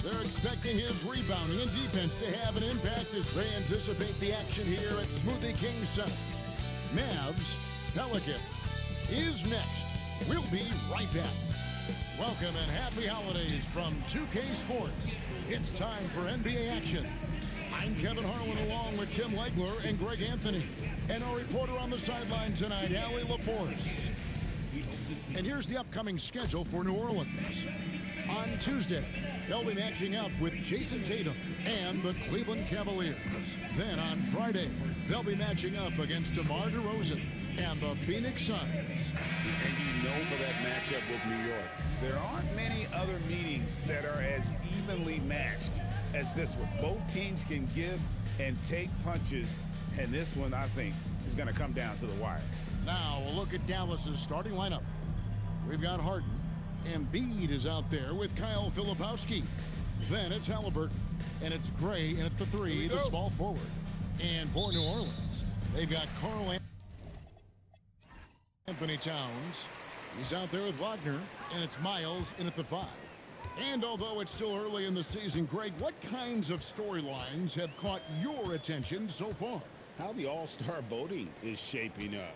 They're expecting his rebounding and defense to have an impact as they anticipate the action here at Smoothie King Center. Mavs, Pelicans is next. We'll be right back. Welcome and happy holidays from 2K Sports. It's time for NBA action. I'm Kevin Harlan along with Tim Legler and Greg Anthony. And our reporter on the sideline tonight, Allie LaForce. And here's the upcoming schedule for New Orleans. On Tuesday, they'll be matching up with Jason Tatum and the Cleveland Cavaliers. Then on Friday, they'll be matching up against DeMar DeRozan and the Phoenix Suns. And you know for that matchup with New York, there aren't many other meetings that are as evenly matched as this one. Both teams can give and take punches, and this one, I think, is going to come down to the wire. Now, a look at Dallas's starting lineup. We've got Harden. Embiid is out there with Kyle Filipowski. Then it's Halliburton. And it's Gray in at the three, the small forward. And for New Orleans, they've got Karl Anthony Towns. He's out there with Wagner. And it's Miles in at the five. And although it's still early in the season, Greg, what kinds of storylines have caught your attention so far? How the All-Star voting is shaping up.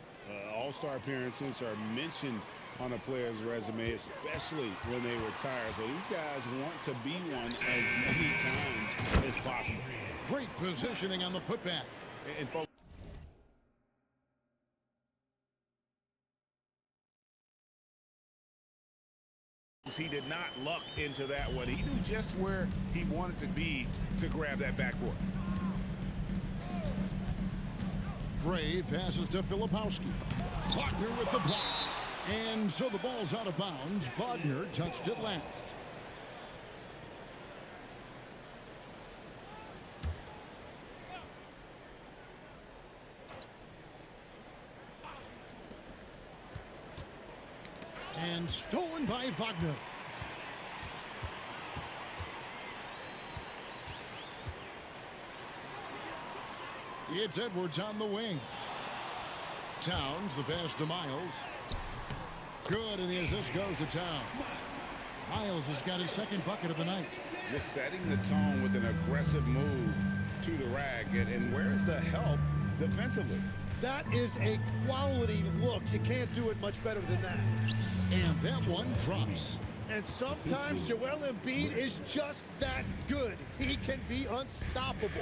All-Star appearances are mentioned on a player's resume, especially when they retire. So these guys want to be one as many times as possible. Great positioning on the putback. And folks, he did not luck into that one. He knew just where he wanted to be to grab that backboard. Gray passes to Filipowski. Wagner with the block. And so the ball's out of bounds. Wagner touched it last. And stolen by Wagner. It's Edwards on the wing. Towns, the pass to Miles. Good, and the assist goes to Towns. Miles has got his second bucket of the night. Just setting the tone with an aggressive move to the rack. And where's the help defensively? That is a quality look. You can't do it much better than that. And that one drops. And sometimes Joel Embiid is just that good. He can be unstoppable.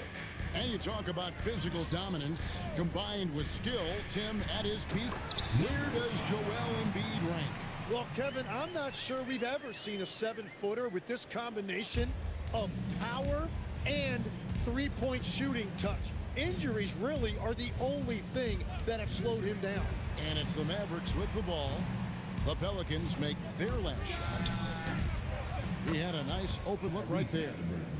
And you talk about physical dominance combined with skill. Tim, at his peak, where does Joel Embiid rank? Well, Kevin, I'm not sure we've ever seen a 7-footer with this combination of power and three-point shooting touch. Injuries really are the only thing that have slowed him down. And it's the Mavericks with the ball. The Pelicans make their last shot. He had a nice open look right there.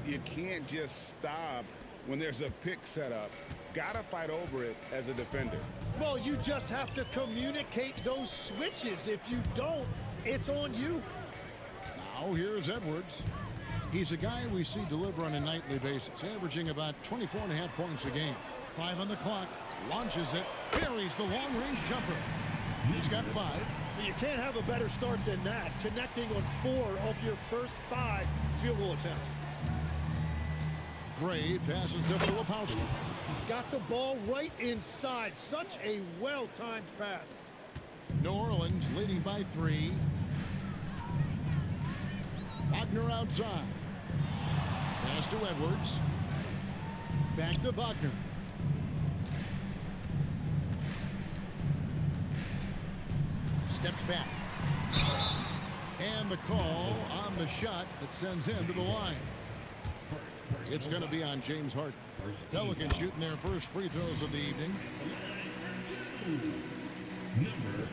You can't just stop when there's a pick set up. Gotta fight over it as a defender. Well, you just have to communicate those switches. If you don't, it's on you. Now here's Edwards. He's a guy we see deliver on a nightly basis, averaging about 24.5 points a game. 5 on the clock, launches it, buries the long-range jumper. He's got 5. You can't have a better start than that, connecting on 4 of your first 5 field goal attempts. Gray passes to Filipowski. Got the ball right inside. Such a well-timed pass. New Orleans leading by 3. Wagner outside. Pass to Edwards. Back to Wagner. Steps back. And the call on the shot that sends him to the line. It's going to be on James Harden. Pelicans shooting their first free throws of the evening. Number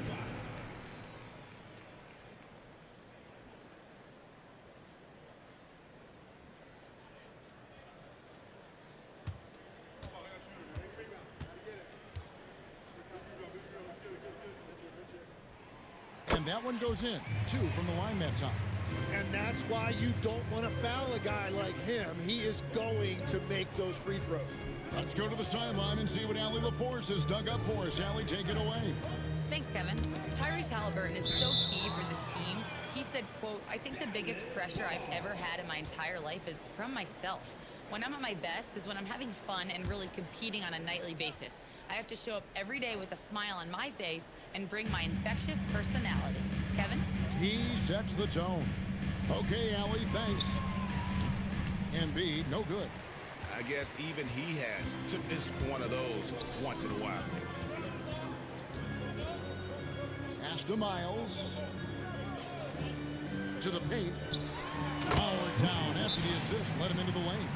5. And that one goes in. 2 from the line that time. And that's why you don't want to foul a guy like him. He is going to make those free throws. Let's go to the sideline and see what Allie LaForce has dug up for us. Allie, take it away. Thanks, Kevin. Tyrese Halliburton is so key for this team. He said, quote, "I think the biggest pressure I've ever had in my entire life is from myself. When I'm at my best is when I'm having fun and really competing on a nightly basis. I have to show up every day with a smile on my face and bring my infectious personality." Kevin? He sets the tone. Okay, Allie, thanks. Embiid, no good. I guess even he has to miss one of those once in a while. Pass to Miles. To the paint. Powered down after the assist. Let him into the lane.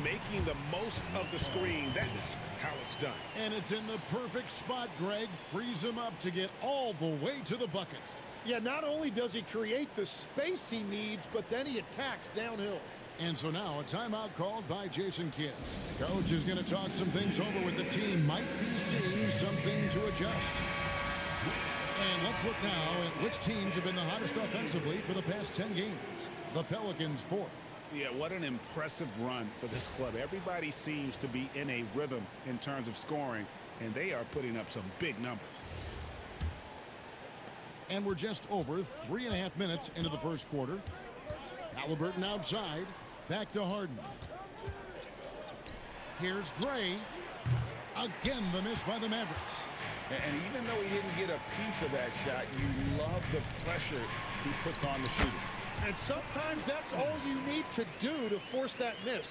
Making the most of the screen. That's how it's done. And it's in the perfect spot, Greg. Frees him up to get all the way to the bucket. Yeah, not only does he create the space he needs, but then he attacks downhill. And so now a timeout called by Jason Kidd. Coach is going to talk some things over with the team. Might be seeing something to adjust. And let's look now at which teams have been the hottest offensively for the past 10 games. The Pelicans fourth. Yeah, what an impressive run for this club. Everybody seems to be in a rhythm in terms of scoring, and they are putting up some big numbers. And we're just over 3.5 minutes into the first quarter. Halliburton outside. Back to Harden. Here's Gray. Again, the miss by the Mavericks. And even though he didn't get a piece of that shot, you love the pressure he puts on the shooter. And sometimes that's all you need to do to force that miss.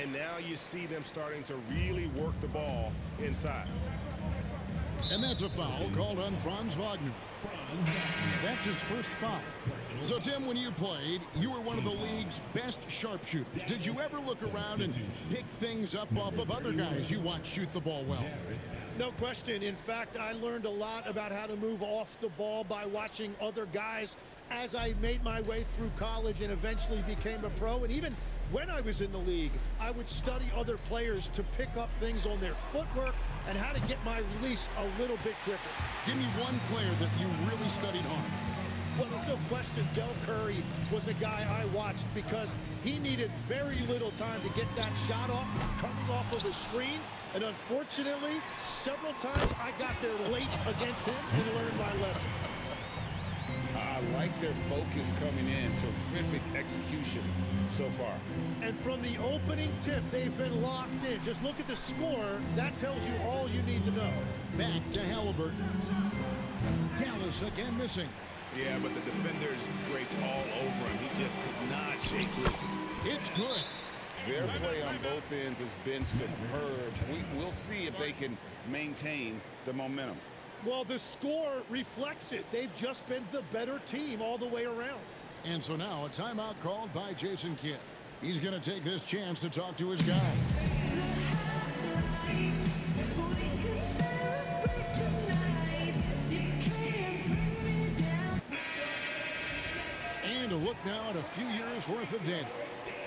And now you see them starting to really work the ball inside. And that's a foul called on Franz Wagner. That's his first foul. So, Tim, when you played, you were one of the league's best sharpshooters. Did you ever look around and pick things up off of other guys you watch shoot the ball well? No question. In fact, I learned a lot about how to move off the ball by watching other guys as I made my way through college and eventually became a pro. And even when I was in the league, I would study other players to pick up things on their footwork and how to get my release a little bit quicker. Give me one player that you really studied hard. Well, there's no question Del Curry was a guy I watched because he needed very little time to get that shot off coming off of a screen. And unfortunately, several times I got there late against him and learned my lesson. I like their focus coming in. Terrific execution so far. And from the opening tip, they've been locked in. Just look at the score. That tells you all you need to know. Back to Halliburton. Dallas again missing. Yeah, but the defenders draped all over him. He just could not shake loose. It's good. Their play on both ends has been superb. We'll see if they can maintain the momentum. Well, the score reflects it. They've just been the better team all the way around. And so now a timeout called by Jason Kidd. He's going to take this chance to talk to his guy. And a look now at a few years worth of data.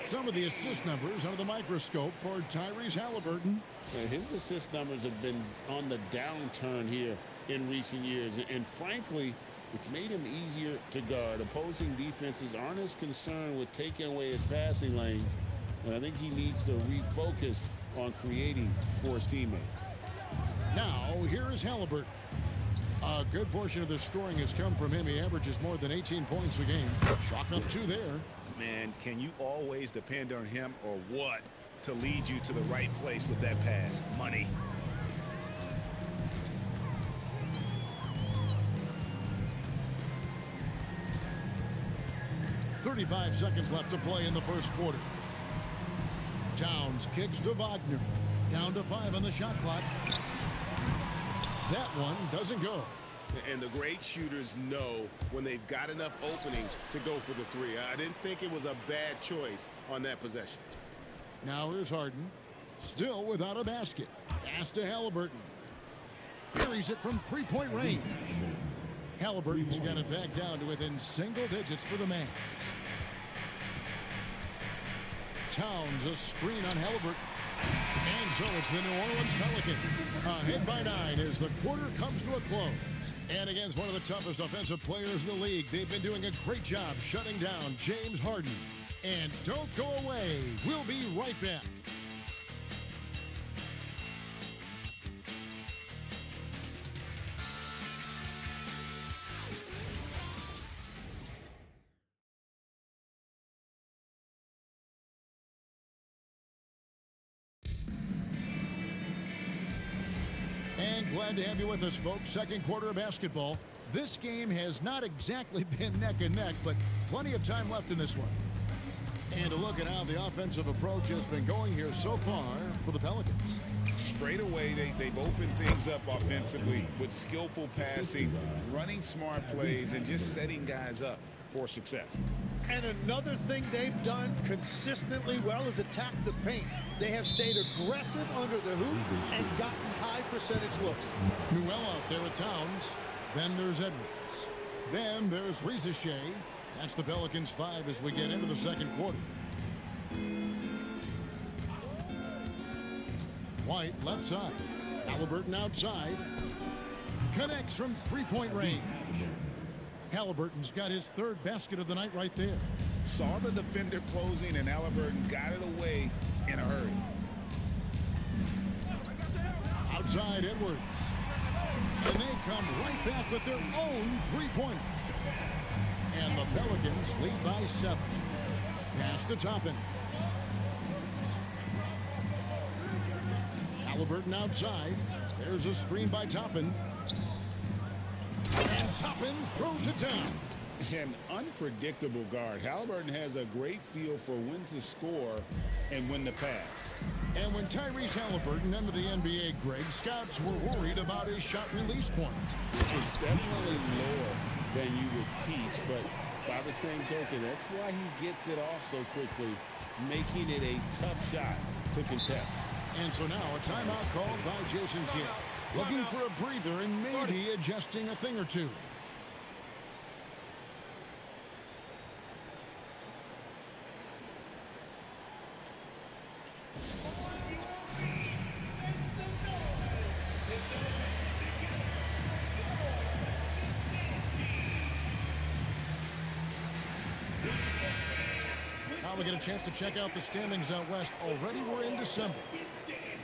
Some of the assist numbers under the microscope for Tyrese Halliburton. His assist numbers have been on the downturn here in recent years. And frankly, it's made him easier to guard. Opposing defenses aren't as concerned with taking away his passing lanes. And I think he needs to refocus on creating for his teammates. Now, here is Halliburton. A good portion of the scoring has come from him. He averages more than 18 points a game. Chalk up 2 there. Man, can you always depend on him or what to lead you to the right place with that pass? Money. .35 seconds left to play in the first quarter. Towns kicks to Wagner. Down to 5 on the shot clock. That one doesn't go. And the great shooters know when they've got enough opening to go for the three. I didn't think it was a bad choice on that possession. Now here's Harden. Still without a basket. Pass to Halliburton. Carries it from 3-point range. Halliburton's got it back down to within single digits for the Mavs. Towns a screen on Halliburton. And so it's the New Orleans Pelicans ahead by 9 as the quarter comes to a close. And against one of the toughest offensive players in the league, they've been doing a great job shutting down James Harden. And don't go away. We'll be right back. glad to have you with us, folks. Second quarter of basketball. This game has not exactly been neck and neck, but plenty of time left in this one. And a look at how the offensive approach has been going here so far for the Pelicans. Straight away, they've opened things up offensively with skillful passing, running smart plays, and just setting guys up for success. And another thing they've done consistently well is attack the paint. They have stayed aggressive under the hoop and gotten high percentage looks. Newell out there with Towns. Then there's Edwards. Then there's Shea. That's the Pelicans 5 as we get into the second quarter. White left side. Halliburton outside. Connects from three-point range. Halliburton's got his third basket of the night right there. Saw the defender closing, and Halliburton got it away in a hurry. Outside Edwards. And they come right back with their own three-pointer. And the Pelicans lead by 7. Pass to Toppin. Halliburton outside. There's a screen by Toppin. And Toppin throws it down. An unpredictable guard. Halliburton has a great feel for when to score and when to pass. And when Tyrese Halliburton entered the NBA, Greg, scouts were worried about his shot release point. It's definitely lower than you would teach, but by the same token, that's why he gets it off so quickly, making it a tough shot to contest. And so now a timeout called by Jason Kidd. Looking for a breather and maybe adjusting a thing or two. Now we get a chance to check out the standings out west. Already we're in December.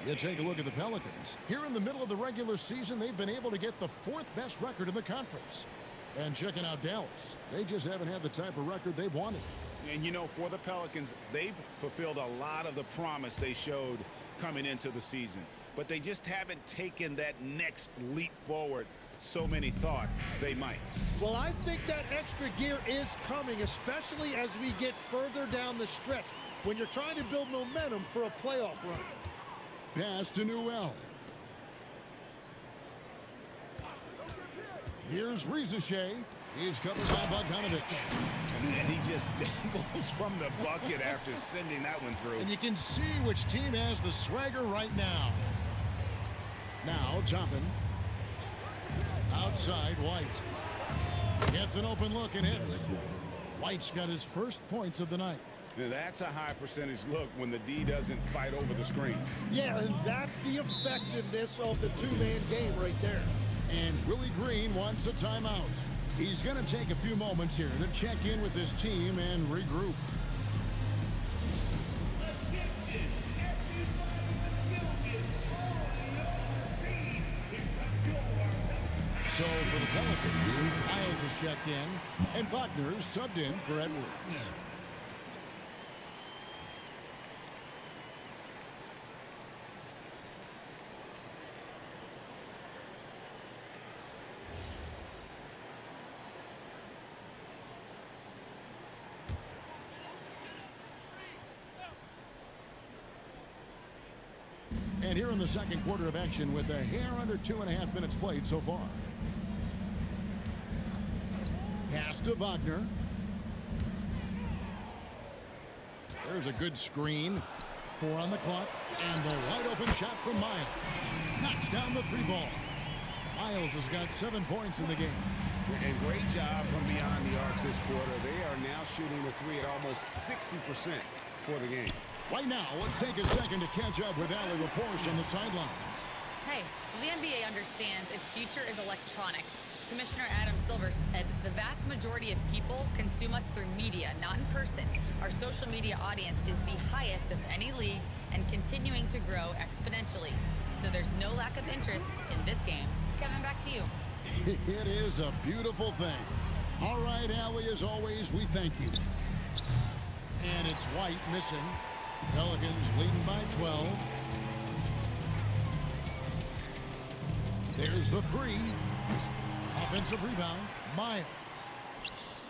You take a look at the Pelicans. Here in the middle of the regular season, they've been able to get the 4th best record in the conference. And checking out Dallas, they just haven't had the type of record they've wanted. And, you know, for the Pelicans, they've fulfilled a lot of the promise they showed coming into the season. But they just haven't taken that next leap forward so many thought they might. Well, I think that extra gear is coming, especially as we get further down the stretch when you're trying to build momentum for a playoff run. Pass to Newell. Here's Shea. He's covered by Bogdanovic. And he just dangles from the bucket after sending that one through. And you can see which team has the swagger right now. Now Toppin. Outside White. Gets an open look and hits. White's got his first points of the night. Now that's a high percentage look when the D doesn't fight over the screen. Yeah, and that's the effectiveness of the two-man game right there. And Willie Green wants a timeout. He's going to take a few moments here to check in with his team and regroup. So for the Pelicans, Miles is checked in, and Wagner's subbed in for Edwards. And here in the second quarter of action with a hair under 2.5 minutes played so far. Pass to Wagner. There's a good screen. 4 on the clock. And the wide open shot from Miles. Knocks down the 3 ball. Miles has got 7 points in the game. And great job from beyond the arc this quarter. They are now shooting the 3 at almost 60% for the game. Right now, let's take a second to catch up with Ali LaForce on the sidelines. Hey, the NBA understands its future is electronic. Commissioner Adam Silver said the vast majority of people consume us through media, not in person. Our social media audience is the highest of any league and continuing to grow exponentially. So there's no lack of interest in this game. Kevin, back to you. It is a beautiful thing. All right, Ali, as always, we thank you. And it's White missing. Pelicans leading by 12. There's the three. Offensive rebound, Miles.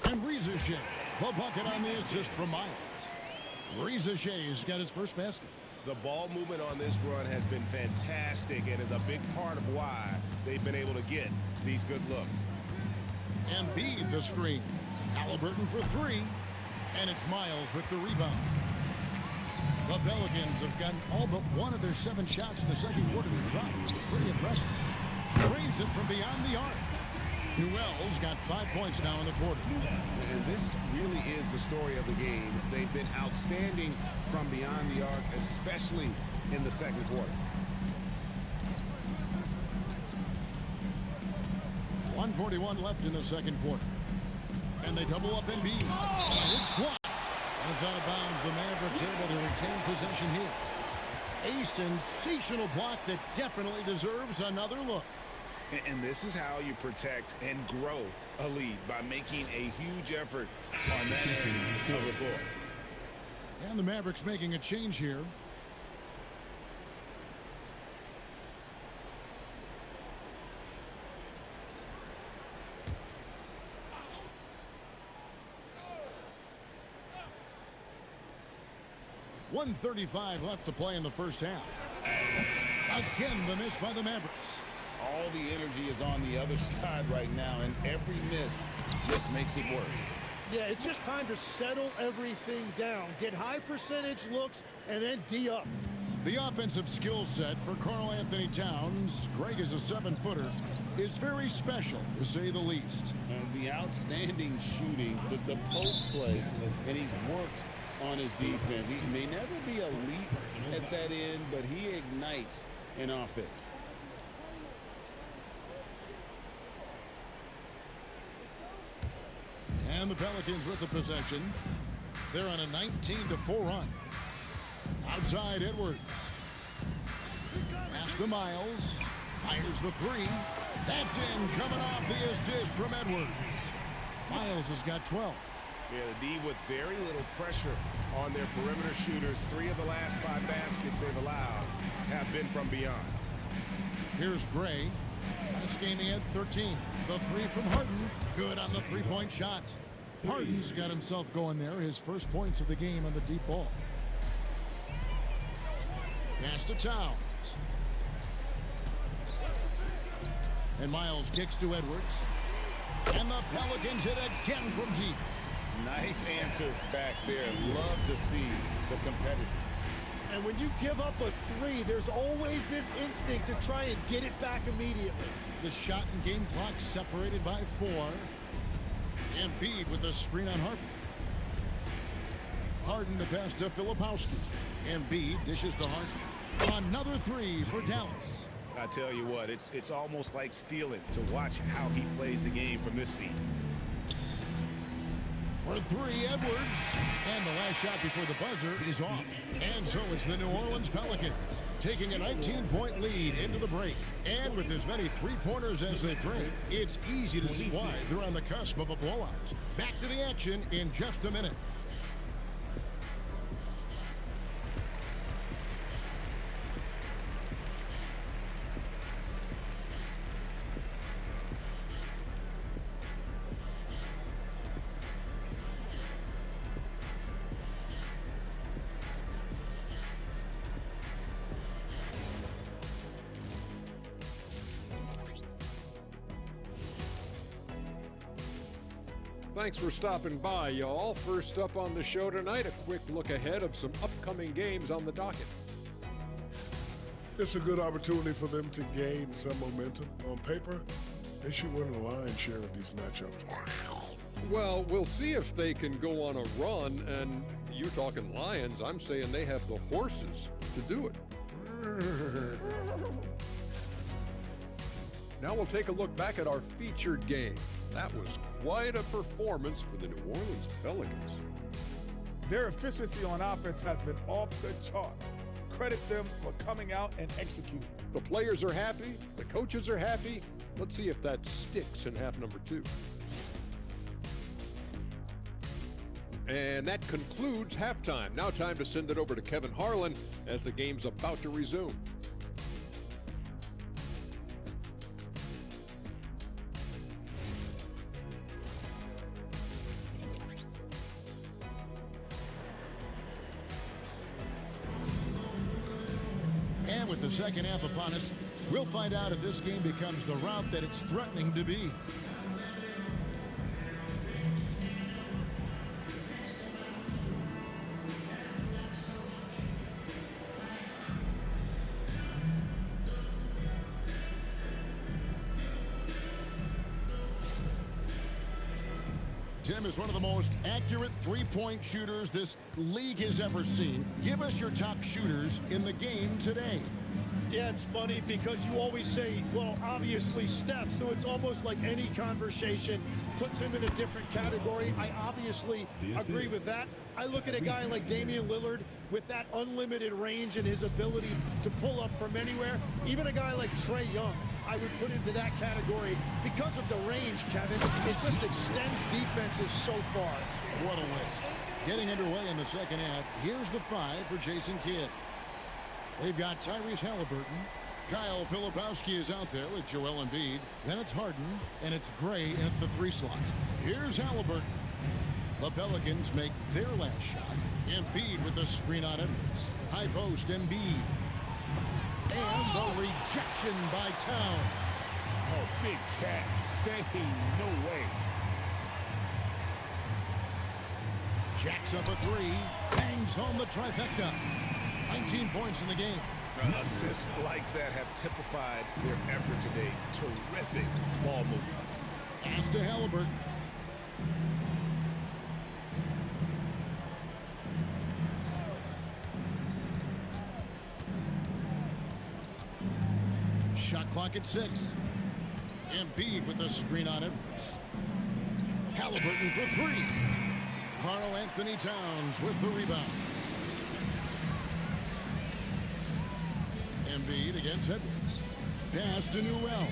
And Rizachet, the bucket on the assist from Miles. Rizachet's got his first basket. The ball movement on this run has been fantastic and is a big part of why they've been able to get these good looks. Embiid the screen. Halliburton for three. And it's Miles with the rebound. The Pelicans have gotten all but one of their 7 shots in the second quarter to drop. Pretty impressive. Drains it from beyond the arc. Newell's got 5 points now in the quarter. And this really is the story of the game. They've been outstanding from beyond the arc, especially in the second quarter. 1:41 left in the second quarter. And they double up Embiid. And it's blocked. And it's out of bounds. The Mavericks able to retain possession here. A sensational block that definitely deserves another look. And this is how you protect and grow a lead, by making a huge effort on that end of the floor. And the Mavericks making a change here. .135 left to play in the first half. Again, the miss by the Mavericks. All the energy is on the other side right now, and every miss just makes it worse. Yeah, it's just time to settle everything down. Get high percentage looks and then D up. The offensive skill set for Karl Anthony Towns, Greg is a 7-footer, is very special, to say the least. And the outstanding shooting, the post play, and he's worked on his defense. He may never be elite at that end, but he ignites an offense. And the Pelicans with the possession. They're on a 19-4 run. Outside Edwards. Pass to Miles. Fires the three. That's in, coming off the assist from Edwards. Miles has got 12. Yeah, the D with very little pressure on their perimeter shooters. 3 of the last 5 baskets they've allowed have been from beyond. Here's Gray. Last game he had 13. The three from Harden. Good on the three-point shot. Harden's got himself going there. His first points of the game on the deep ball. Pass to Towns. And Miles kicks to Edwards. And the Pelicans hit again from deep. Nice answer back there. Love to see the competitor. And when you give up a three, there's always this instinct to try and get it back immediately. The shot and game clock separated by 4. Embiid with a screen on Harden. Harden the pass to Filipowski. Embiid dishes to Harden. Another three for Dallas. I tell you what, it's almost like stealing to watch how he plays the game from this seat. For three, Edwards. And the last shot before the buzzer is off. And so it's the New Orleans Pelicans taking a 19-point lead into the break. And with as many three-pointers as they drink, it's easy to see why they're on the cusp of a blowout. Back to the action in just a minute. Thanks for stopping by, y'all. First up on the show tonight, a quick look ahead of some upcoming games on the docket. It's a good opportunity for them to gain some momentum. On paper, they should win the lion's share of these matchups. Well, we'll see if they can go on a run, and you talking Lions, I'm saying they have the horses to do it. Now we'll take a look back at our featured game. That was quite a performance for the New Orleans Pelicans. Their efficiency on offense has been off the charts. Credit them for coming out and executing. The players are happy. The coaches are happy. Let's see if that sticks in half number 2. And that concludes halftime. Now time to send it over to Kevin Harlan as the game's about to resume. with the second half upon us. We'll find out if this game becomes the rout that it's threatening to be. Tim is one of the most accurate three-point shooters this league has ever seen. Give us your top shooters in the game today. Yeah, it's funny because you always say, well, obviously Steph, so it's almost like any conversation puts him in a different category. I obviously agree with that. I look at a guy like Damian Lillard with that unlimited range and his ability to pull up from anywhere. Even a guy like Trae Young, I would put into that category because of the range, Kevin. It just extends defenses so far. What a list. Getting underway in the second half. Here's the 5 for Jason Kidd. They've got Tyrese Halliburton. Kyle Filipowski is out there with Joel Embiid. Then it's Harden, and it's Gray at the 3 slot. Here's Halliburton. The Pelicans make their last shot. Embiid with the screen on Edwards. High post, Embiid. And the rejection by Towns. Oh, big cat saying no way. Jacks up a 3. Bangs home the trifecta. 19 points in the game. Assists like that have typified their effort today. Terrific ball movement. Pass to Halliburton. Shot clock at 6. Embiid with the screen on Edwards. Halliburton for 3. Karl Anthony Towns with the rebound. Embiid against Edwards. Pass to Newell.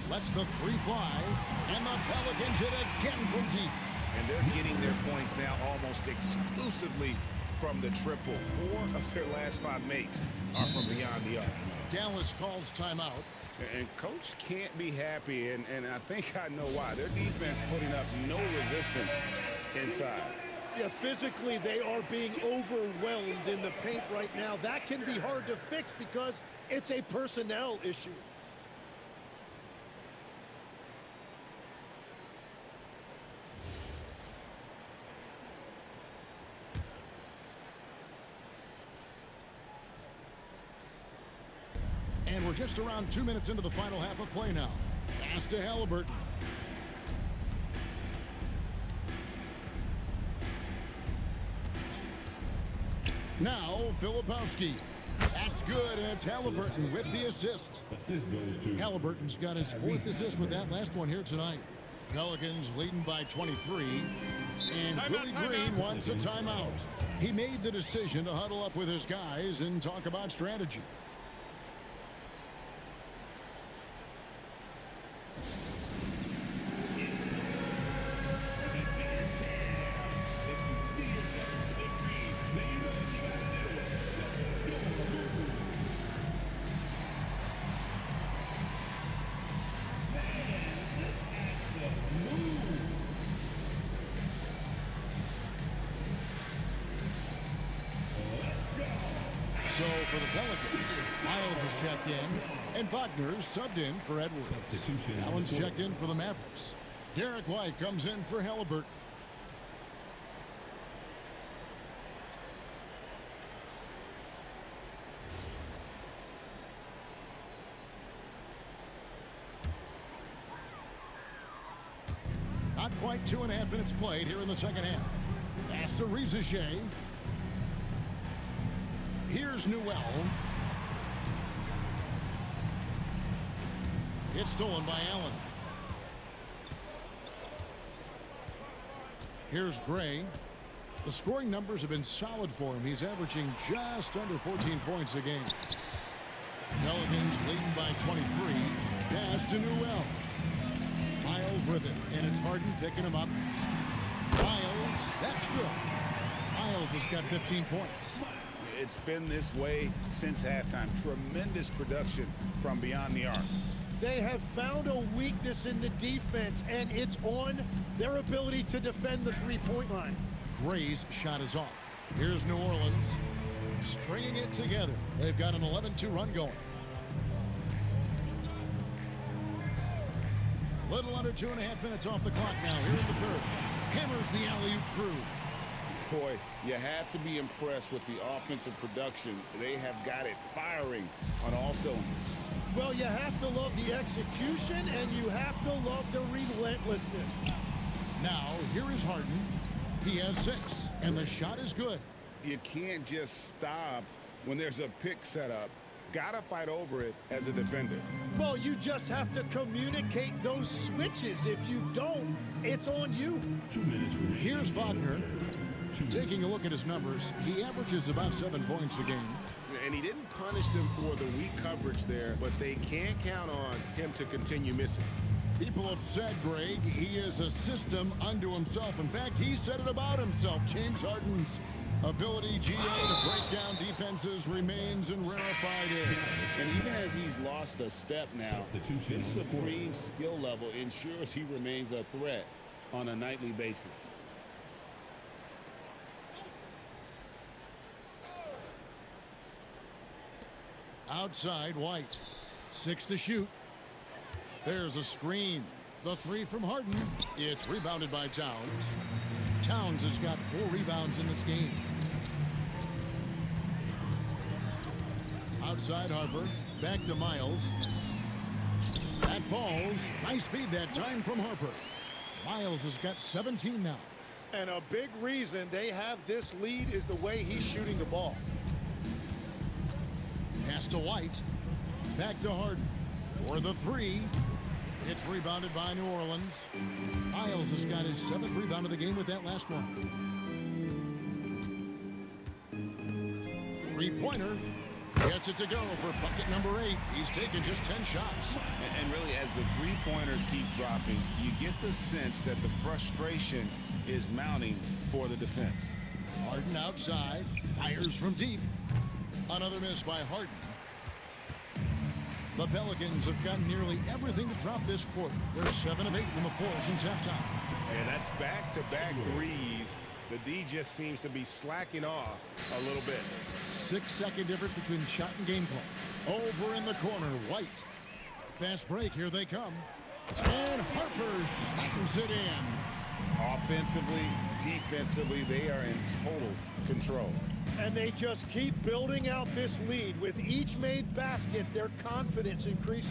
Lets the 3 fly. And the Pelicans hit again from deep. And they're getting their points now almost exclusively from the triple. 4 of their last 5 makes are from beyond the arc. Dallas calls timeout. And coach can't be happy, and I think I know why. Their defense putting up no resistance inside. Yeah, physically they are being overwhelmed in the paint right now. That can be hard to fix because it's a personnel issue. And we're just around 2 minutes into the final half of play now. Pass to Halliburton. Now, Filipowski. That's good, and it's Halliburton with the assist. Halliburton's got his 4th assist with that last one here tonight. Pelicans leading by 23. And Willie Green wants a timeout. He made the decision to huddle up with his guys and talk about strategy. So for the Pelicans, Miles is checked in, and Wagner's subbed in for Edwards. Allen's checked in for the Mavericks. Derek White comes in for Halliburton. Not quite 2.5 minutes played here in the second half. Pass to Rizichet. Here's Newell. It's stolen by Allen. Here's Gray. The scoring numbers have been solid for him. He's averaging just under 14 points a game. Pelicans leading by 23. Pass to Newell. Miles with it, and it's Harden picking him up. Miles, that's good. Miles has got 15 points. It's been this way since halftime. Tremendous production from beyond the arc. They have found a weakness in the defense, and it's on their ability to defend the three-point line. Gray's shot is off. Here's New Orleans stringing it together. They've got an 11-2 run going. A little under 2.5 minutes off the clock now here in the third. Hammers the alley-oop through. Boy, you have to be impressed with the offensive production. They have got it firing on all cylinders. Well, you have to love the execution, and you have to love the relentlessness. Now, here is Harden. He has 6, and the shot is good. You can't just stop when there's a pick set up. Gotta fight over it as a defender. Well, you just have to communicate those switches. If you don't, it's on you. Here's Wagner. Taking a look at his numbers, he averages about 7 points a game. And he didn't punish them for the weak coverage there, but they can't count on him to continue missing. People have said, Greg, he is a system unto himself. In fact, he said it about himself. James Harden's ability, GA, to break down defenses remains in rarefied air. And even as he's lost a step now, his supreme skill level ensures he remains a threat on a nightly basis. Outside, White. 6 to shoot. There's a screen. The 3 from Harden. It's rebounded by Towns. Towns has got 4 rebounds in this game. Outside Harper. Back to Miles. That falls. Nice feed that time from Harper. Miles has got 17 now. And a big reason they have this lead is the way he's shooting the ball. Pass to White. Back to Harden. For the 3. It's rebounded by New Orleans. Miles has got his 7th rebound of the game with that last one. 3-pointer. Gets it to go for bucket number 8. He's taken just 10 shots. And really, as the 3-pointers keep dropping, you get the sense that the frustration is mounting for the defense. Harden outside. Fires from deep. Another miss by Harden. The Pelicans have gotten nearly everything to drop this quarter. They're 7 of 8 from the floor since halftime. And that's back-to-back threes. The D just seems to be slacking off a little bit. 6-second difference between shot and game clock. Over in the corner, White. Fast break, here they come. And Harper slams it in. Offensively, defensively, they are in total control. And they just keep building out this lead. With each made basket, their confidence increases.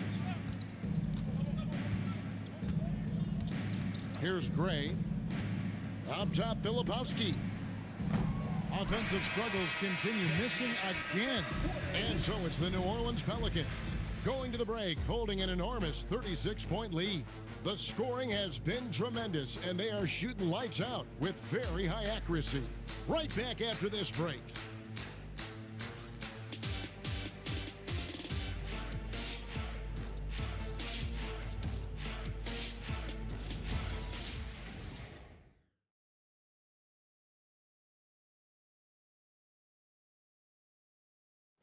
Here's Gray. Up top, Filipowski. Offensive struggles continue, missing again. And so it's the New Orleans Pelicans going to the break, holding an enormous 36-point lead. The scoring has been tremendous, and they are shooting lights out with very high accuracy. Right back after this break.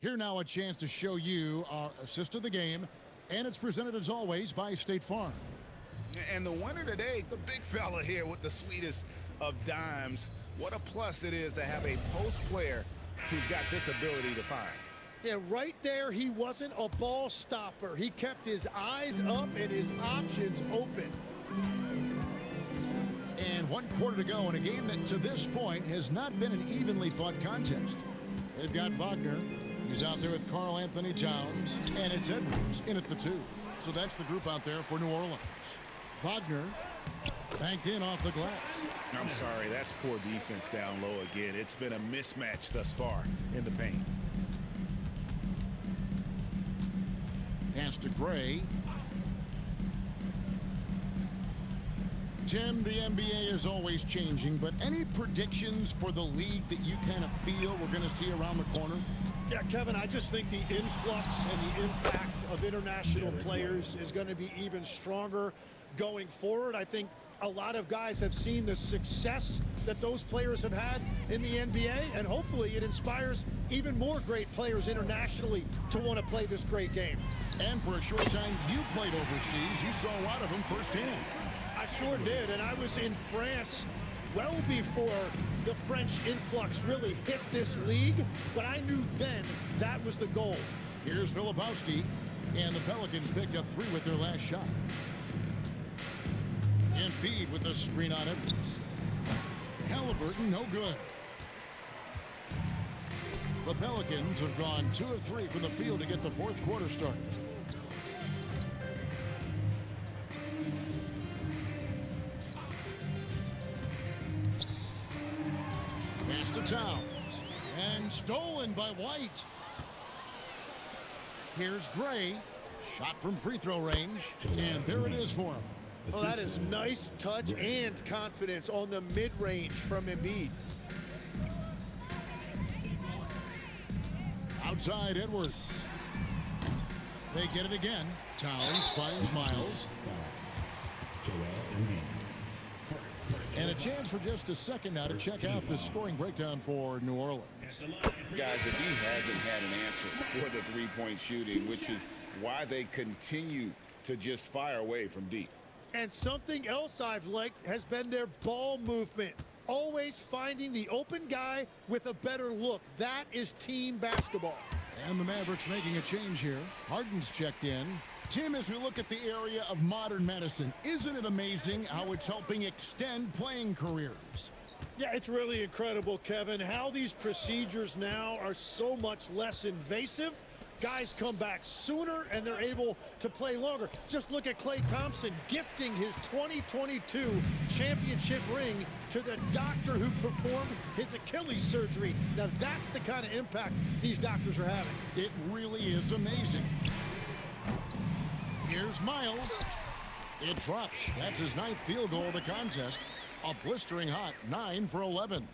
Here now a chance to show you our assist of the game, and it's presented as always by State Farm. And the winner today, the big fella here with the sweetest of dimes. What a plus it is to have a post player who's got this ability to find. Yeah, right there, he wasn't a ball stopper. He kept his eyes up and his options open. And 1 quarter to go in a game that to this point has not been an evenly fought contest. They've got Wagner. He's out there with Karl Anthony Towns, and it's Edwards in at the 2. So that's the group out there for New Orleans. Wagner banked in off the glass. I'm sorry, that's poor defense down low again. It's been a mismatch thus far in the paint. Pass to Gray. Tim, the NBA is always changing, but any predictions for the league that you kind of feel we're going to see around the corner? Yeah, Kevin, I just think the influx and the impact of international players is going to be even stronger going forward. I think a lot of guys have seen the success that those players have had in the NBA, and hopefully it inspires even more great players internationally to want to play this great game. And for a short time, you played overseas. You saw a lot of them firsthand. I sure did, and I was in France well before the French influx really hit this league, but I knew then that was the goal. Here's Filipowski, and the Pelicans picked up 3 with their last shot. Embiid with the screen on Edwards. Halliburton, no good. The Pelicans have gone 2 of 3 from the field to get the fourth quarter started. Pass to Towns. And stolen by White. Here's Gray. Shot from free throw range. And there it is for him. Oh, that is nice touch and confidence on the mid-range from Embiid. Outside Edwards. They get it again. Towns finds Miles. And a chance for just a second now to check out the scoring breakdown for New Orleans. Guys, the D hasn't had an answer for the three-point shooting, which is why they continue to just fire away from deep. And something else I've liked has been their ball movement. Always finding the open guy with a better look. That is team basketball. And the Mavericks making a change here. Harden's checked in. Tim, as we look at the area of modern medicine, isn't it amazing how it's helping extend playing careers? Yeah, it's really incredible, Kevin, how these procedures now are so much less invasive. Guys come back sooner and they're able to play longer. Just look at Klay Thompson gifting his 2022 championship ring to the doctor who performed his Achilles surgery. Now that's the kind of impact these doctors are having. It really is amazing. Here's Miles. It drops. That's his 9th field goal of the contest. A blistering hot 9 for 11.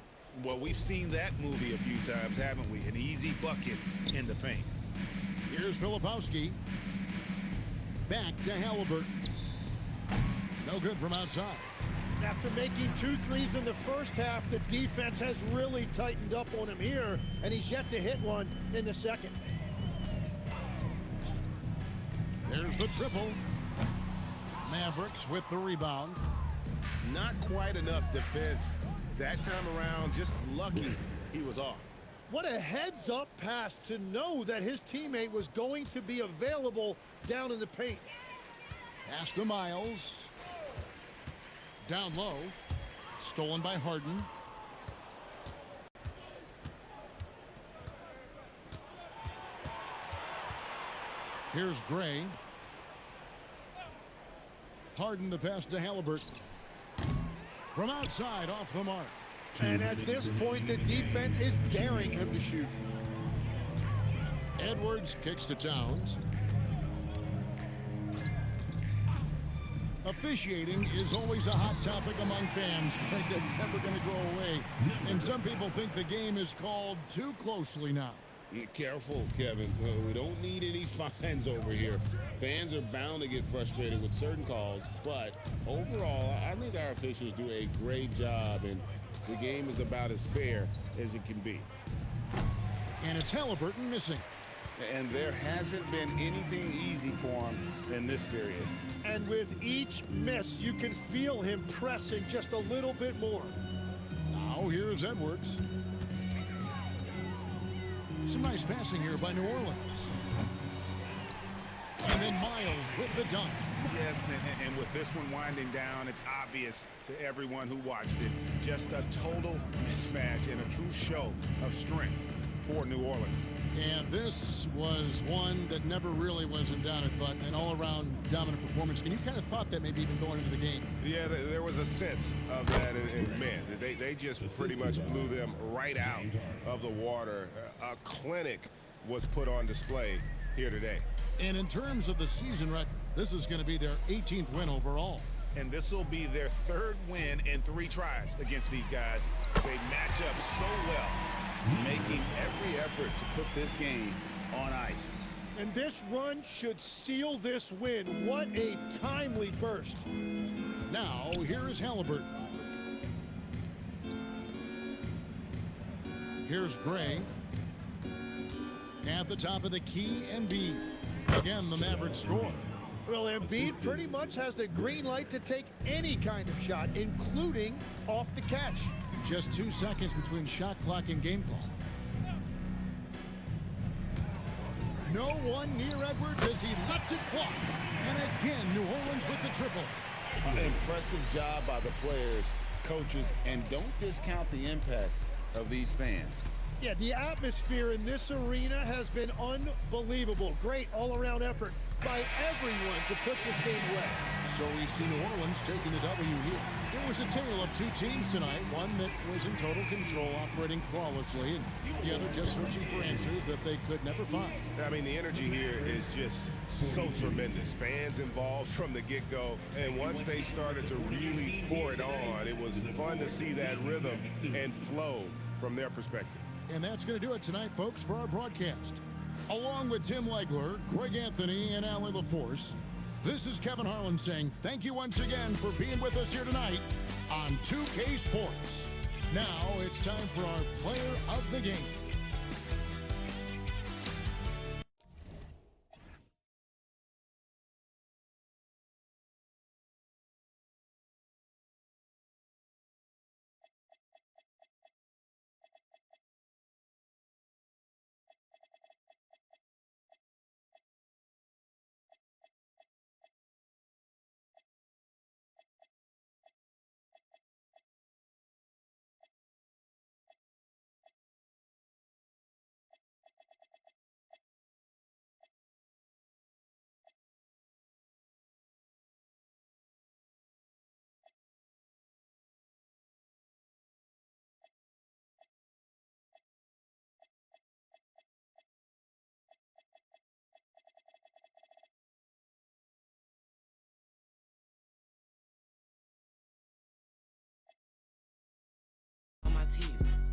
Well, we've seen that movie a few times, haven't we? An easy bucket in the paint. Here's Filipowski. Back to Halliburton. No good from outside. After making 2 threes in the first half, the defense has really tightened up on him here, and he's yet to hit one in the second. There's the triple. Mavericks with the rebound. Not quite enough defense that time around. Just lucky he was off. What a heads-up pass to know that his teammate was going to be available down in the paint. Pass to Miles. Down low. Stolen by Harden. Here's Gray. Harden the pass to Halliburton. From outside, off the mark. And at this point, the defense is daring him to shoot. Edwards kicks to Towns. Officiating is always a hot topic among fans. That's never going to go away. And some people think the game is called too closely now. Careful, Kevin. We don't need any fines over here. Fans are bound to get frustrated with certain calls, but overall, I think our officials do a great job, and the game is about as fair as it can be. And it's Halliburton missing. And there hasn't been anything easy for him in this period. And with each miss, you can feel him pressing just a little bit more. Now here's Edwards. Some nice passing here by New Orleans. And then Miles with the dunk. Yes, and with this one winding down, it's obvious to everyone who watched it. Just a total mismatch and a true show of strength for New Orleans. And this was one that never really was in doubt, I thought, an all-around dominant performance. And you kind of thought that maybe even going into the game. Yeah, there was a sense of that. And man, they just pretty much blew them right out of the water. A clinic was put on display here today. And in terms of the season record, this is going to be their 18th win overall. And this will be their 3rd win in 3 tries against these guys. They match up so well, making every effort to put this game on ice. And this run should seal this win. What a timely burst. Now, here is Halliburton. Here's Gray. At the top of the key, Embiid. Again, the Mavericks score. Well, Embiid pretty much has the green light to take any kind of shot, including off the catch. Just 2 seconds between shot clock and game clock. No one near Edwards as he lets it fly. And again, New Orleans with the triple. An impressive job by the players, coaches, and don't discount the impact of these fans. Yeah, the atmosphere in this arena has been unbelievable. Great all-around effort by everyone to put this game away. So we see New Orleans taking the W here. It was a tale of two teams tonight, one that was in total control, operating flawlessly, and the other just searching for answers that they could never find. I mean, the energy here is just so tremendous. Fans involved from the get-go, and once they started to really pour it on, it was fun to see that rhythm and flow from their perspective. And that's going to do it tonight, folks, for our broadcast. Along with Tim Legler, Greg Anthony, and Allie LaForce, this is Kevin Harlan saying thank you once again for being with us here tonight on 2K Sports. Now it's time for our player of the game. on my teeth.